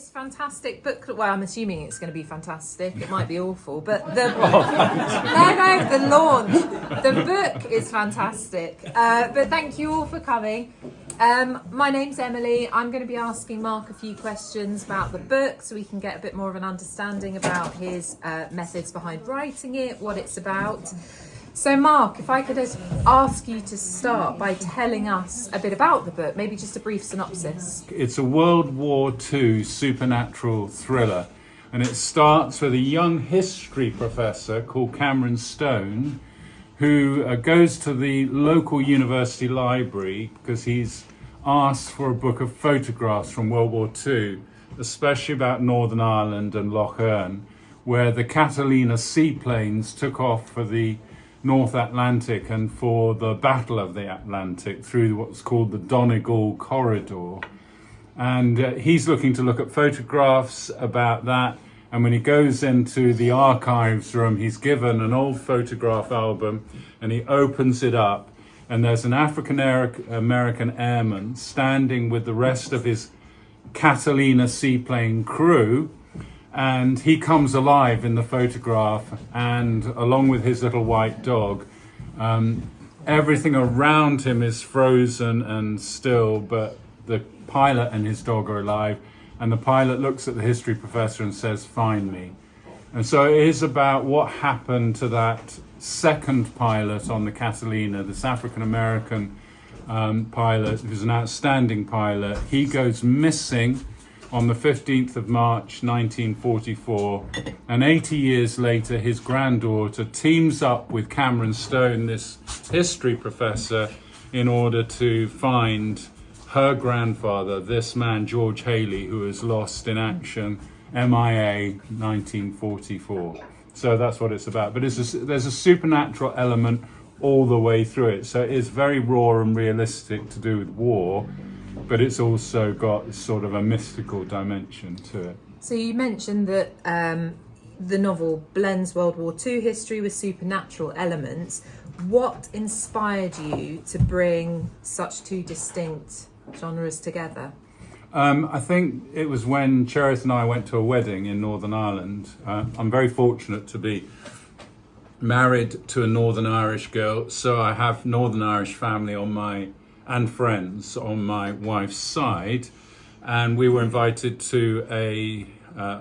this fantastic book. Well, I'm assuming it's going to be fantastic. It might be awful, but the launch. The book is fantastic. But thank you all for coming. My name's Emily. I'm going to be asking Mark a few questions about the book so we can get a bit more of an understanding about his methods behind writing it, what it's about. So Mark, if I could just ask you to start by telling us a bit about the book, maybe just a brief synopsis. It's a World War II supernatural thriller, and it starts with a young history professor called Cameron Stone, who goes to the local university library because he's asked for a book of photographs from World War II, especially about Northern Ireland and Lough Erne, where the Catalina seaplanes took off for the North Atlantic and for the Battle of the Atlantic through what's called the Donegal Corridor. And he's looking to look at photographs about that. And when he goes into the archives room, he's given an old photograph album and he opens it up. And there's an African American airman standing with the rest of his Catalina seaplane crew. And he comes alive in the photograph, and along with his little white dog, everything around him is frozen and still, but the pilot and his dog are alive. And the pilot looks at the history professor and says, "Find me." And so it is about what happened to that second pilot on the Catalina, this African American pilot, who's an outstanding pilot. He goes missing on the 15th of March 1944, and 80 years later his granddaughter teams up with Cameron Stone, this history professor, in order to find her grandfather, this man George Haley, who was lost in action, MIA 1944. So that's what it's about. But there's a supernatural element all the way through it. So it is very raw and realistic to do with war, but it's also got sort of a mystical dimension to it. So you mentioned that the novel blends World War II history with supernatural elements. What inspired you to bring such two distinct genres together? I think it was when Cherith and I went to a wedding in Northern Ireland. I'm very fortunate to be married to a Northern Irish girl, so I have Northern Irish family and friends on my wife's side, and we were invited to a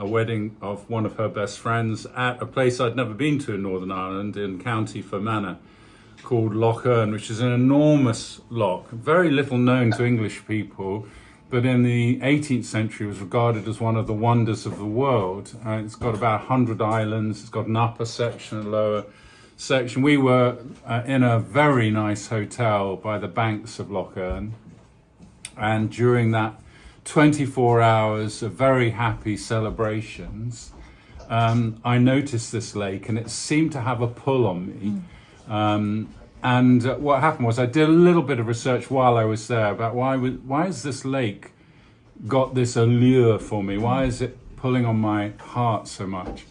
wedding of one of her best friends at a place I'd never been to in Northern Ireland, in County Fermanagh, called Lough Erne, which is an enormous loch, very little known to English people, but in the 18th century was regarded as one of the wonders of the world. It's got about 100 islands, it's got an upper section and a lower section. We were in a very nice hotel by the banks of Lough Erne, and during that 24 hours of very happy celebrations, I noticed this lake and it seemed to have a pull on me. And what happened was I did a little bit of research while I was there about why has this lake got this allure for me? Why is it pulling on my heart so much?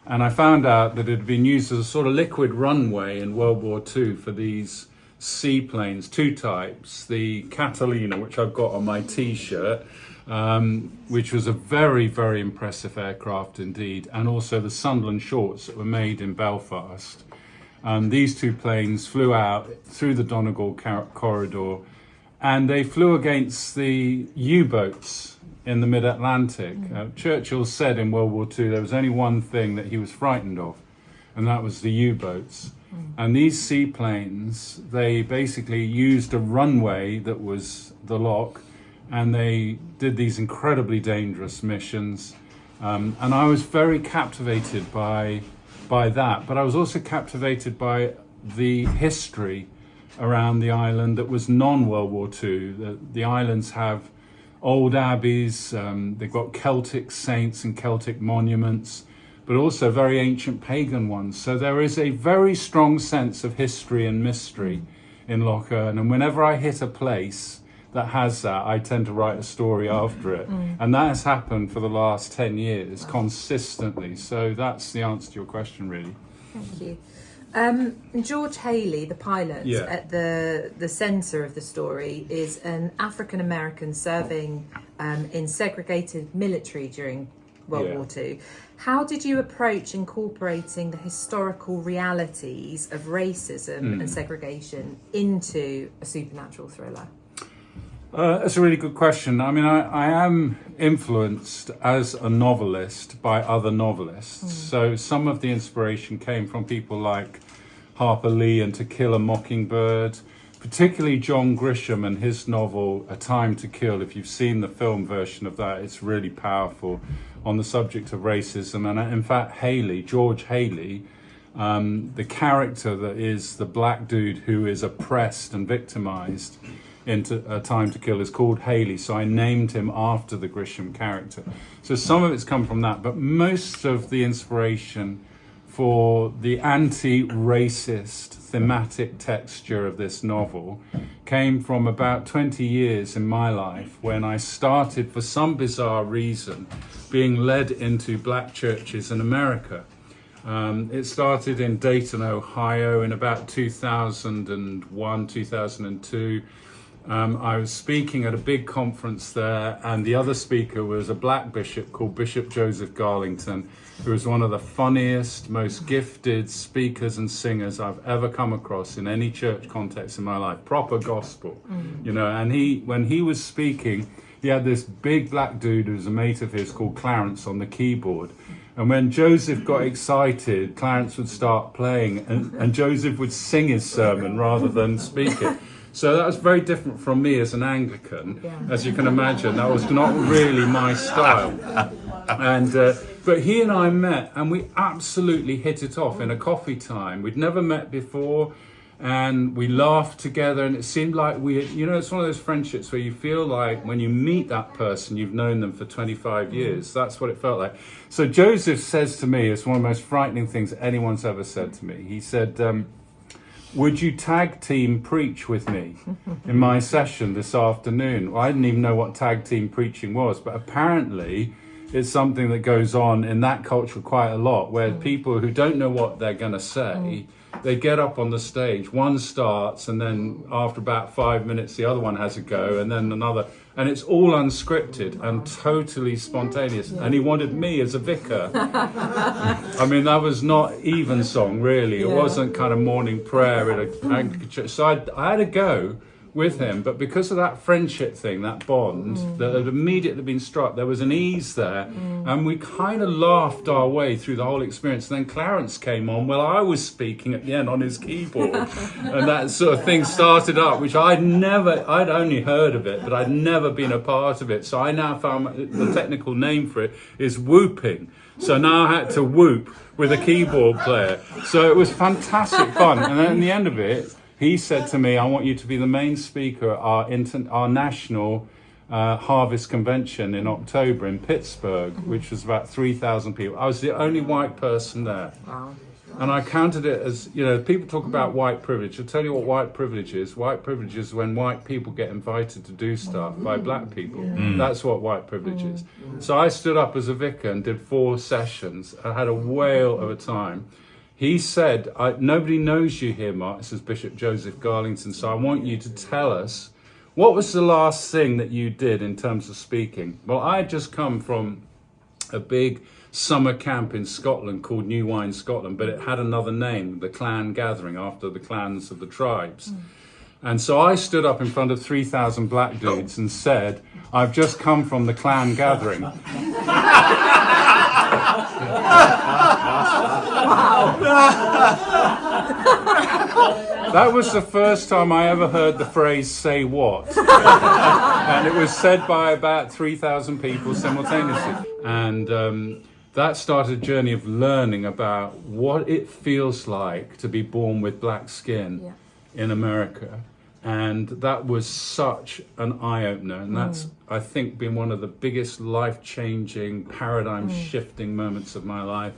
And I found out that it had been used as a sort of liquid runway in World War II for these seaplanes, two types. The Catalina, which I've got on my T-shirt, which was a very, very impressive aircraft indeed, and also the Sunderland Shorts that were made in Belfast. These two planes flew out through the Donegal corridor, and they flew against the U-boats in the mid-Atlantic. Churchill said in World War II there was only one thing that he was frightened of, and that was the U-boats. And these seaplanes, they basically used a runway that was the loch, and they did these incredibly dangerous missions. And I was very captivated by that, but I was also captivated by the history around the island that was non-World War II. The islands have old abbeys, they've got Celtic saints and Celtic monuments, but also very ancient pagan ones. So there is a very strong sense of history and mystery in Lough Erne, and whenever I hit a place that has that, I tend to write a story after it. And that has happened for the last 10 years consistently. So that's the answer to your question, really. Thank you. George Haley, the pilot, at the centre of the story, is an African American serving in segregated military during World Yeah. War II. How did you approach incorporating the historical realities of racism and segregation into a supernatural thriller? That's a really good question. I mean, I am influenced as a novelist by other novelists. So some of the inspiration came from people like Harper Lee and To Kill a Mockingbird, particularly John Grisham and his novel A Time to Kill. If you've seen the film version of that, it's really powerful on the subject of racism. And in fact, George Haley, the character that is the black dude who is oppressed and victimized into A Time to Kill, is called Haley. So I named him after the Grisham character. So some of it's come from that, but most of the inspiration for the anti-racist thematic texture of this novel came from about 20 years in my life when I started, for some bizarre reason, being led into black churches in America. It started in Dayton, Ohio in about 2001, 2002. I was speaking at a big conference there, and the other speaker was a black bishop called Bishop Joseph Garlington, who was one of the funniest, most gifted speakers and singers I've ever come across in any church context in my life. Proper gospel, you know. And when he was speaking, he had this big black dude who was a mate of his called Clarence on the keyboard. And when Joseph got excited, Clarence would start playing, and Joseph would sing his sermon rather than speak it. So that was very different from me as an Anglican. As you can imagine, that was not really my style. And but he and I met, and we absolutely hit it off in a coffee time. We'd never met before, and we laughed together, and it seemed like it's one of those friendships where you feel like when you meet that person, you've known them for 25 years. That's what it felt like. So Joseph says to me, it's one of the most frightening things anyone's ever said to me. He said, would you tag team preach with me in my session this afternoon? Well, I didn't even know what tag team preaching was, but apparently it's something that goes on in that culture quite a lot, where people who don't know what they're going to say, they get up on the stage, one starts, and then after about 5 minutes, the other one has a go, and then another. And it's all unscripted and totally spontaneous. And he wanted me as a vicar. I mean, that was not evensong, really. It wasn't kind of morning prayer in an Anglican church. So I had a go with him, but because of that friendship thing, that bond that had immediately been struck, there was an ease there, and we kind of laughed our way through the whole experience. And then Clarence came on while I was speaking at the end on his keyboard, and that sort of thing started up, which I'd only heard of it, but I'd never been a part of it. So I now found the technical name for it is whooping. So now I had to whoop with a keyboard player. So it was fantastic fun. And then at the end of it, he said to me, I want you to be the main speaker at our national harvest convention in October in Pittsburgh, which was about 3,000 people. I was the only white person there. Wow. And I counted it as, people talk about white privilege. I'll tell you what white privilege is. White privilege is when white people get invited to do stuff by black people. That's what white privilege is. So I stood up as a vicar and did 4 sessions. I had a whale of a time. He said, nobody knows you here, Mark, says Bishop Joseph Garlington, so I want you to tell us, what was the last thing that you did in terms of speaking? Well, I had just come from a big summer camp in Scotland called New Wine Scotland, but it had another name, the Clan Gathering, after the clans of the tribes. And so I stood up in front of 3,000 black dudes and said, I've just come from the Clan Gathering. That was the first time I ever heard the phrase "say what," and it was said by about 3,000 people simultaneously. And that started a journey of learning about what it feels like to be born with black skin in America. And that was such an eye-opener. And that's, I think, been one of the biggest life-changing, paradigm-shifting moments of my life.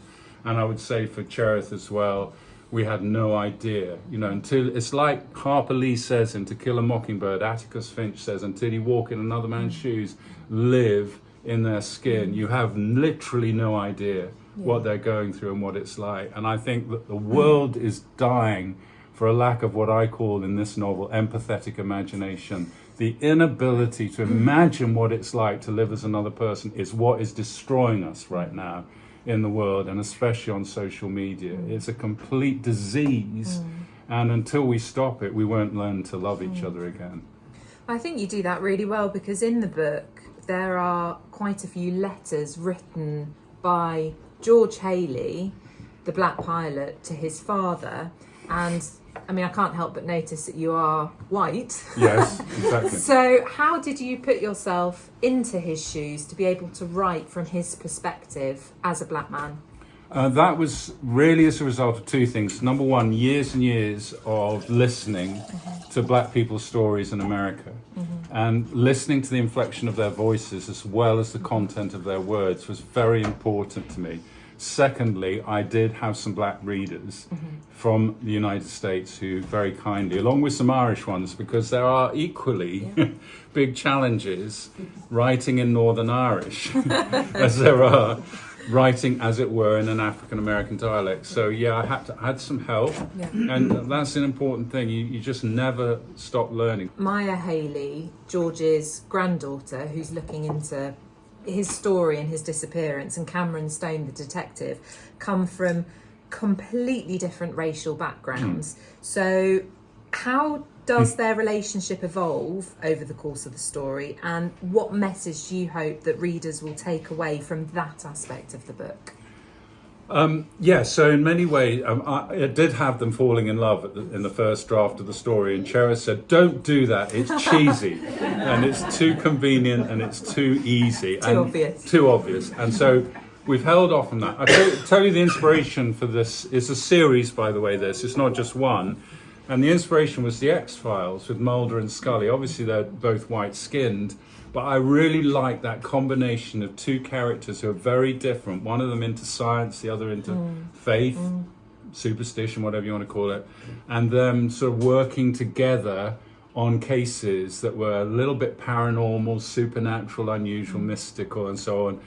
And I would say for Cherith as well, we had no idea, until, it's like Harper Lee says in To Kill a Mockingbird, Atticus Finch says, until you walk in another man's shoes, live in their skin, you have literally no idea what they're going through and what it's like. And I think that the world is dying for a lack of what I call in this novel empathetic imagination. The inability to imagine what it's like to live as another person is what is destroying us right now in the world, and especially on social media. It's a complete disease, and until we stop it, we won't learn to love each other again. I think you do that really well, because in the book there are quite a few letters written by George Haley, the black pilot, to his father. And I mean, I can't help but notice that you are white. Yes, exactly. So how did you put yourself into his shoes to be able to write from his perspective as a black man? That was really as a result of two things. Number one, years and years of listening to black people's stories in America, and listening to the inflection of their voices as well as the content of their words was very important to me. Secondly, I did have some black readers from the United States who very kindly, along with some Irish ones, because there are equally big challenges writing in Northern Irish as there are writing, as it were, in an African American dialect. So yeah, I had some help, and that's an important thing. You just never stop learning. Maya Haley, George's granddaughter, who's looking into his story and his disappearance, and Cameron Stone, the detective, come from completely different racial backgrounds. So how does their relationship evolve over the course of the story, and what message do you hope that readers will take away from that aspect of the book? So in many ways, I did have them falling in love in the first draft of the story, and Cherith said, "Don't do that, it's cheesy, and it's too convenient, and it's too easy. Too obvious. And so we've held off on that. I'll tell you the inspiration for this. It's a series, by the way, it's not just one. And the inspiration was the X-Files with Mulder and Scully. Obviously, they're both white-skinned, but I really like that combination of two characters who are very different. One of them into science, the other into faith, superstition, whatever you want to call it, and them sort of working together on cases that were a little bit paranormal, supernatural, unusual, mystical, and so on.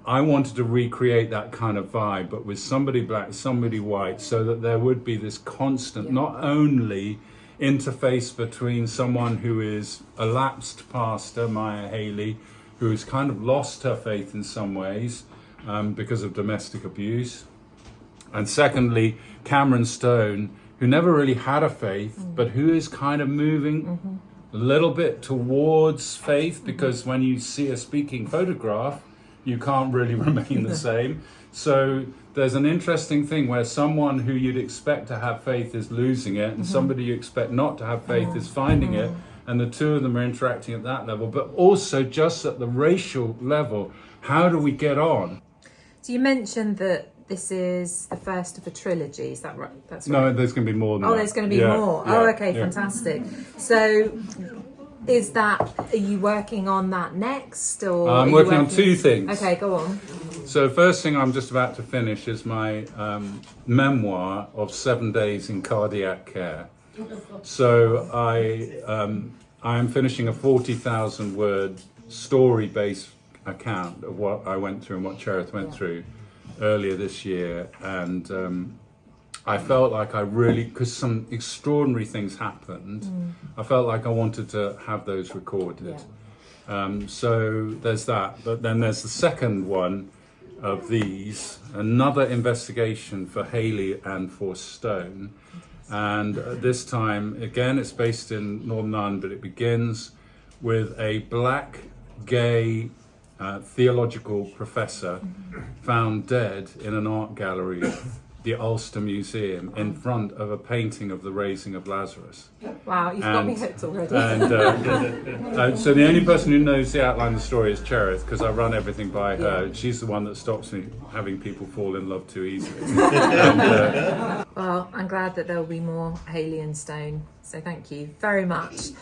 I wanted to recreate that kind of vibe, but with somebody black, somebody white, so that there would be this constant, not only interface between someone who is a lapsed pastor, Maya Haley, who has kind of lost her faith in some ways because of domestic abuse, and secondly, Cameron Stone, who never really had a faith, but who is kind of moving a little bit towards faith, because when you see a speaking photograph, you can't really remain the same. So there's an interesting thing where someone who you'd expect to have faith is losing it, and somebody you expect not to have faith is finding it, and the two of them are interacting at that level. But also just at the racial level, how do we get on? So you mentioned that this is the first of a trilogy, is that right? That's right. No, there's going to be more than that. Oh, there's going to be more. Oh, okay, fantastic. So are you working on that next, or I'm working on two things. Okay, go on. So first thing I'm just about to finish is my memoir of 7 days in cardiac care. So I am finishing a 40,000 word story-based account of what I went through and what Cherith went through earlier this year, and I felt like because some extraordinary things happened, I felt like I wanted to have those recorded. So there's that. But then there's the second one of these, another investigation for Haley and for Stone. And this time, again, it's based in Northern Ireland, but it begins with a black, gay theological professor found dead in an art gallery, the Ulster Museum, in front of a painting of the raising of Lazarus. Wow, you've got me hooked already. And so the only person who knows the outline of the story is Cherith, because I run everything by her. She's the one that stops me having people fall in love too easily. Well, I'm glad that there will be more Haley and Stone, so thank you very much.